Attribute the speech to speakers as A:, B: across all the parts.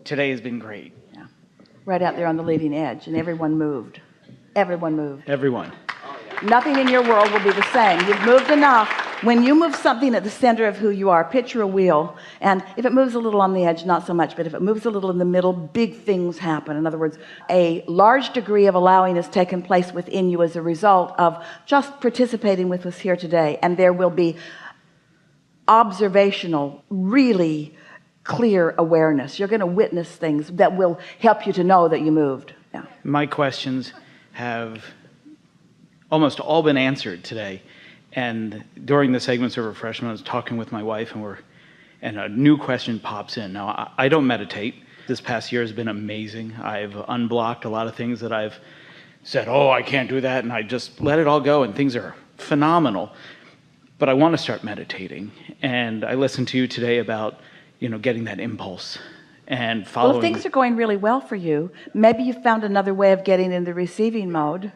A: Today has been great.
B: Yeah. Right out there on the leading edge, and everyone moved. Everyone moved.
A: Everyone.
B: Nothing in your world will be the same. You've moved enough. When you move something at the center of who you are, picture a wheel, and if it moves a little on the edge, not so much, but if it moves a little in the middle, big things happen. In other words, a large degree of allowing has taken place within you as a result of just participating with us here today. And there will be observational, really clear awareness. You're going to witness things that will help you to know that you moved. Yeah.
A: My questions have almost all been answered today. And during the segments of refreshment, I was talking with my wife, and a new question pops in. Now, I don't meditate. This past year has been amazing. I've unblocked a lot of things that I've said, oh, I can't do that, and I just let it all go, and things are phenomenal. But I want to start meditating. And I listened to you today about, getting that impulse and following.
B: Well, if things are going really well for you, maybe you've found another way of getting in the receiving mode.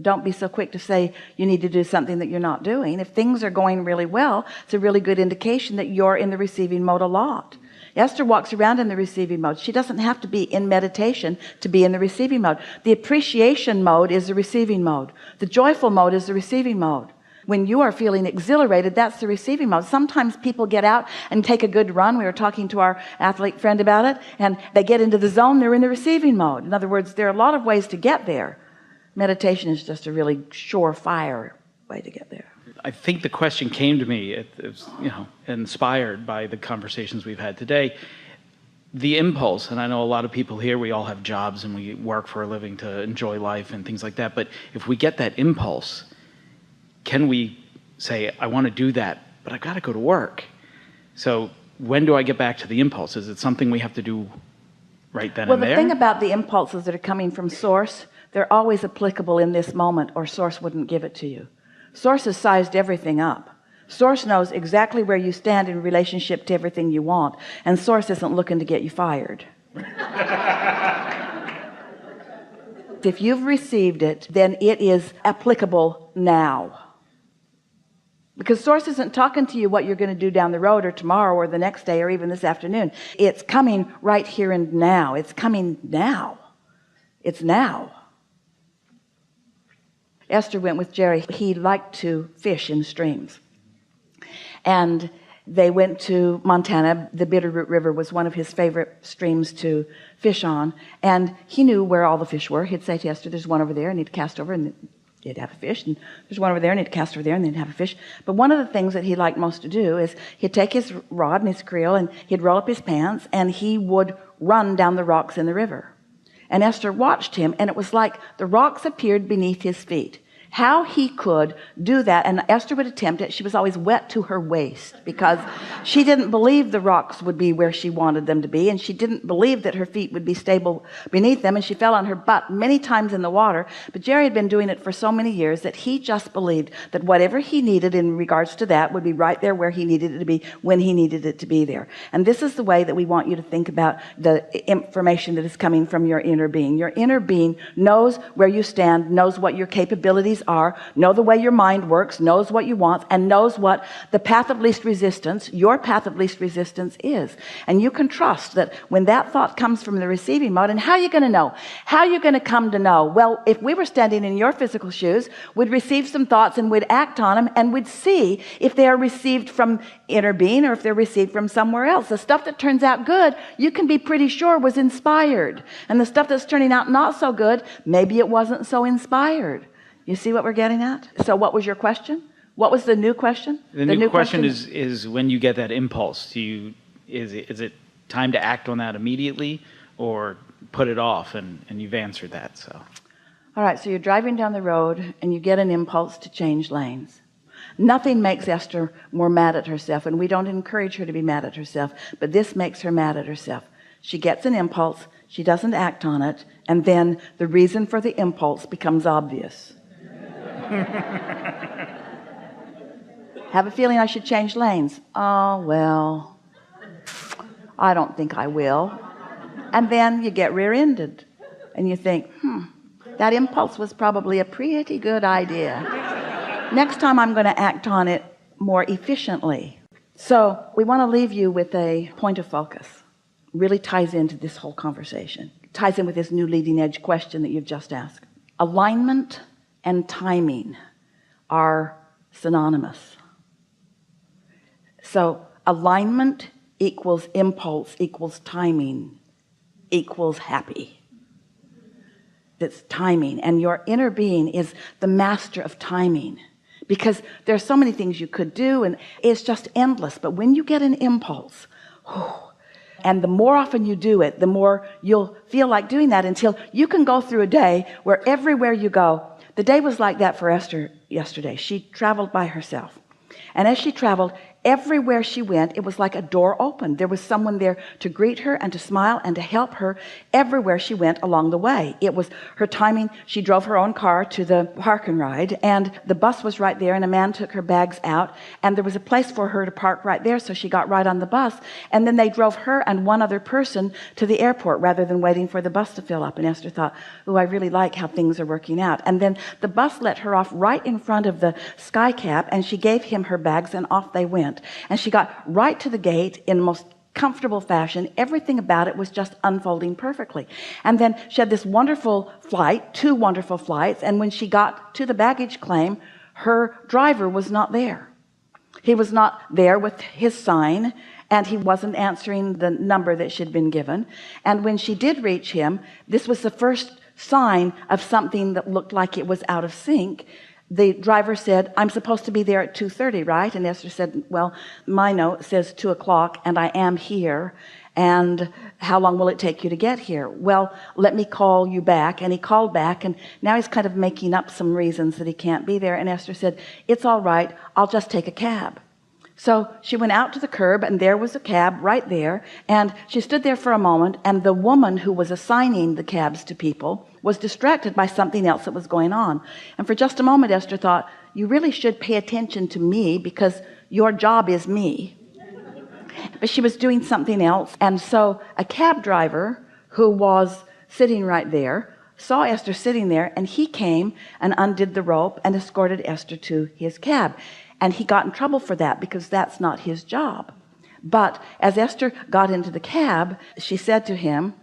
B: Don't be so quick to say you need to do something that you're not doing. If things are going really well, it's a really good indication that you're in the receiving mode a lot. Esther walks around in the receiving mode. She doesn't have to be in meditation to be in the receiving mode. The appreciation mode is the receiving mode. The joyful mode is the receiving mode. When you are feeling exhilarated, that's the receiving mode. Sometimes people get out and take a good run. We were talking to our athlete friend about it, and they get into the zone, they're in the receiving mode. In other words, there are a lot of ways to get there. Meditation is just a really surefire way to get there.
A: I think the question came to me, it was, inspired by the conversations we've had today. The impulse, and I know a lot of people here, we all have jobs and we work for a living to enjoy life and things like that, but if we get that impulse, can we say, I want to do that, but I've got to go to work? So when do I get back to the impulse? Is it something we have to do right then and there?
B: Well, the thing about the impulses that are coming from Source, they're always applicable in this moment, or Source wouldn't give it to you. Source has sized everything up. Source knows exactly where you stand in relationship to everything you want, and Source isn't looking to get you fired. If you've received it, then it is applicable now. Because Source isn't talking to you what you're going to do down the road or tomorrow or the next day or even this afternoon. It's coming right here and now. It's coming now. It's now. Esther went with Jerry. He liked to fish in streams. And they went to Montana. The Bitterroot River was one of his favorite streams to fish on. And he knew where all the fish were. He'd say to Esther, there's one over there, and he'd cast over, and he'd have a fish. And there's one over there, and he'd cast over there, and they'd have a fish. But one of the things that he liked most to do is he'd take his rod and his creel, and he'd roll up his pants, and he would run down the rocks in the river. And Esther watched him, and it was like the rocks appeared beneath his feet. How he could do that, and Esther would attempt it. She was always wet to her waist because she didn't believe the rocks would be where she wanted them to be, and she didn't believe that her feet would be stable beneath them, and she fell on her butt many times in the water. But Jerry had been doing it for so many years that he just believed that whatever he needed in regards to that would be right there where he needed it to be when he needed it to be there. And this is the way that we want you to think about the information that is coming from your inner being. Your inner being knows where you stand, knows what your capabilities are, know the way your mind works, knows what you want, and knows what the path of least resistance, your path of least resistance is. And you can trust that when that thought comes from the receiving mode, and how are you going to know? How are you going to come to know? Well, if we were standing in your physical shoes, we'd receive some thoughts and we'd act on them, and we'd see if they are received from inner being or if they're received from somewhere else. The stuff that turns out good, you can be pretty sure was inspired. And the stuff that's turning out not so good, maybe it wasn't so inspired. You see what we're getting at? So what was your question? What was the new question?
A: The new question is when you get that impulse, is it time to act on that immediately or put it off? And you've answered that. So.
B: All right, so you're driving down the road and you get an impulse to change lanes. Nothing makes Esther more mad at herself, and we don't encourage her to be mad at herself, but this makes her mad at herself. She gets an impulse, she doesn't act on it, and then the reason for the impulse becomes obvious. Have a feeling I should change lanes. Oh, well, I don't think I will. And then you get rear-ended and you think, that impulse was probably a pretty good idea. Next time I'm going to act on it more efficiently. So we want to leave you with a point of focus. really ties into this whole conversation. It ties in with this new leading edge question that you've just asked. Alignment and timing are synonymous. So alignment equals impulse equals timing equals happy. That's timing, and your inner being is the master of timing, because there's so many things you could do and it's just endless. But when you get an impulse, and the more often you do it, the more you'll feel like doing that, until you can go through a day where everywhere you go. The day was like that for Esther yesterday. She traveled by herself, and as she traveled, everywhere she went, it was like a door opened. There was someone there to greet her and to smile and to help her everywhere she went along the way. It was her timing. She drove her own car to the park and ride, and the bus was right there, and a man took her bags out, and there was a place for her to park right there, so she got right on the bus, and then they drove her and one other person to the airport rather than waiting for the bus to fill up. And Esther thought, oh, I really like how things are working out. And then the bus let her off right in front of the sky cap, and she gave him her bags, and off they went. And she got right to the gate in the most comfortable fashion. Everything about it was just unfolding perfectly. And then she had this wonderful flight, 2 wonderful flights, and when she got to the baggage claim, her driver was not there. He was not there with his sign, and he wasn't answering the number that she'd been given. And when she did reach him, this was the first sign of something that looked like it was out of sync. The driver said, I'm supposed to be there at 2:30, right? And Esther said, well, my note says 2 o'clock, and I am here. And how long will it take you to get here? Well, let me call you back. And he called back, and now he's kind of making up some reasons that he can't be there. And Esther said, it's all right, I'll just take a cab. So she went out to the curb, and there was a cab right there, and she stood there for a moment, and the woman who was assigning the cabs to people was distracted by something else that was going on. And for just a moment, Esther thought, you really should pay attention to me, because your job is me. But she was doing something else. And so a cab driver who was sitting right there saw Esther sitting there, and he came and undid the rope and escorted Esther to his cab. And he got in trouble for that, because that's not his job. But as Esther got into the cab, she said to him,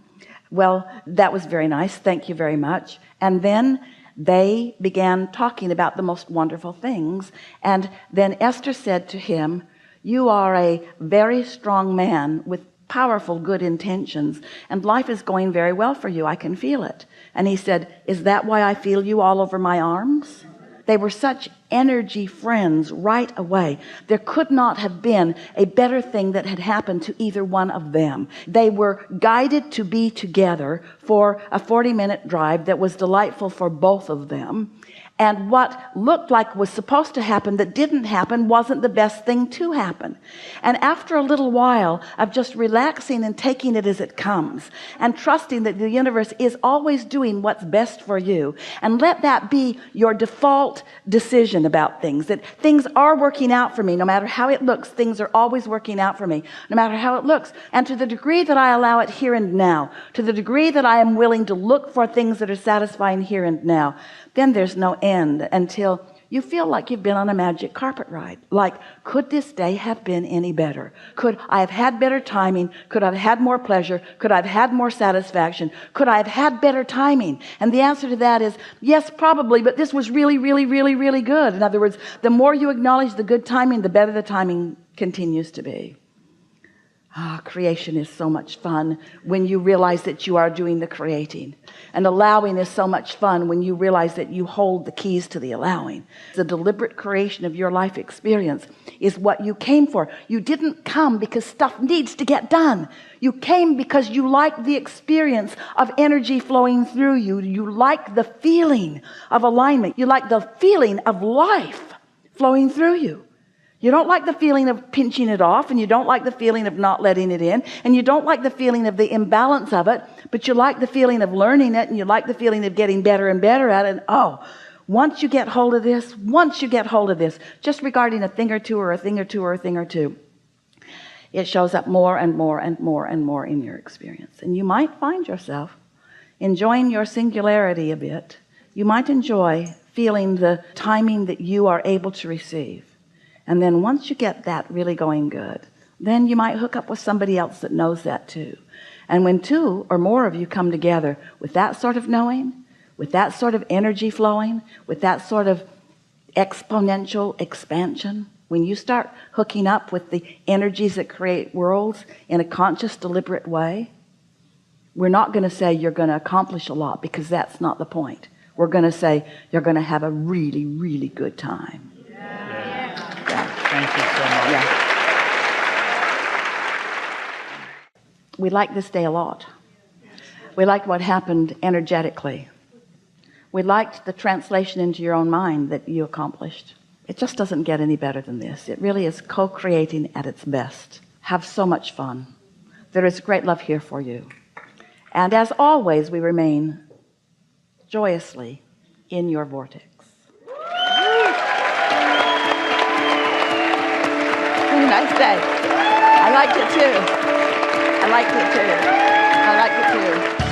B: well, that was very nice, thank you very much. And then they began talking about the most wonderful things. And then Esther said to him, you are a very strong man with powerful good intentions, and life is going very well for you. I can feel it. And he said, is that why I feel you all over my arms? They were such energy friends right away. There could not have been a better thing that had happened to either one of them. They were guided to be together for a 40-minute drive that was delightful for both of them. And what looked like was supposed to happen that didn't happen wasn't the best thing to happen. And after a little while of just relaxing and taking it as it comes, and trusting that the universe is always doing what's best for you, and let that be your default decision about things, that things are working out for me. No matter how it looks, things are always working out for me, no matter how it looks. And to the degree that I allow it here and now, to the degree that I am willing to look for things that are satisfying here and now, then there's no end until you feel like you've been on a magic carpet ride. Like, could this day have been any better? Could I have had better timing? Could I have had more pleasure? Could I have had more satisfaction? Could I have had better timing? And the answer to that is yes, probably, but this was really, really, really, really good. In other words, the more you acknowledge the good timing, the better the timing continues to be. Creation is so much fun when you realize that you are doing the creating. And allowing is so much fun when you realize that you hold the keys to the allowing. The deliberate creation of your life experience is what you came for. You didn't come because stuff needs to get done. You came because you like the experience of energy flowing through you. You like the feeling of alignment. You like the feeling of life flowing through you. You don't like the feeling of pinching it off, and you don't like the feeling of not letting it in, and you don't like the feeling of the imbalance of it, but you like the feeling of learning it, and you like the feeling of getting better and better at it. And once you get hold of this, just regarding a thing or two or a thing or two or a thing or two, it shows up more and more and more and more in your experience. And you might find yourself enjoying your singularity a bit. You might enjoy feeling the timing that you are able to receive. And then once you get that really going good, then you might hook up with somebody else that knows that too. And when two or more of you come together with that sort of knowing, with that sort of energy flowing, with that sort of exponential expansion, when you start hooking up with the energies that create worlds in a conscious, deliberate way, we're not going to say you're going to accomplish a lot, because that's not the point. We're going to say you're going to have a really, really good time.
A: Yeah. Thank you so much.
B: Yeah. We liked this day a lot. We liked what happened energetically. We liked the translation into your own mind that you accomplished. It just doesn't get any better than this. It really is co-creating at its best. Have so much fun. There is great love here for you. And as always, we remain joyously in your vortex. Really nice day. I liked it too. I liked it too. I liked it too.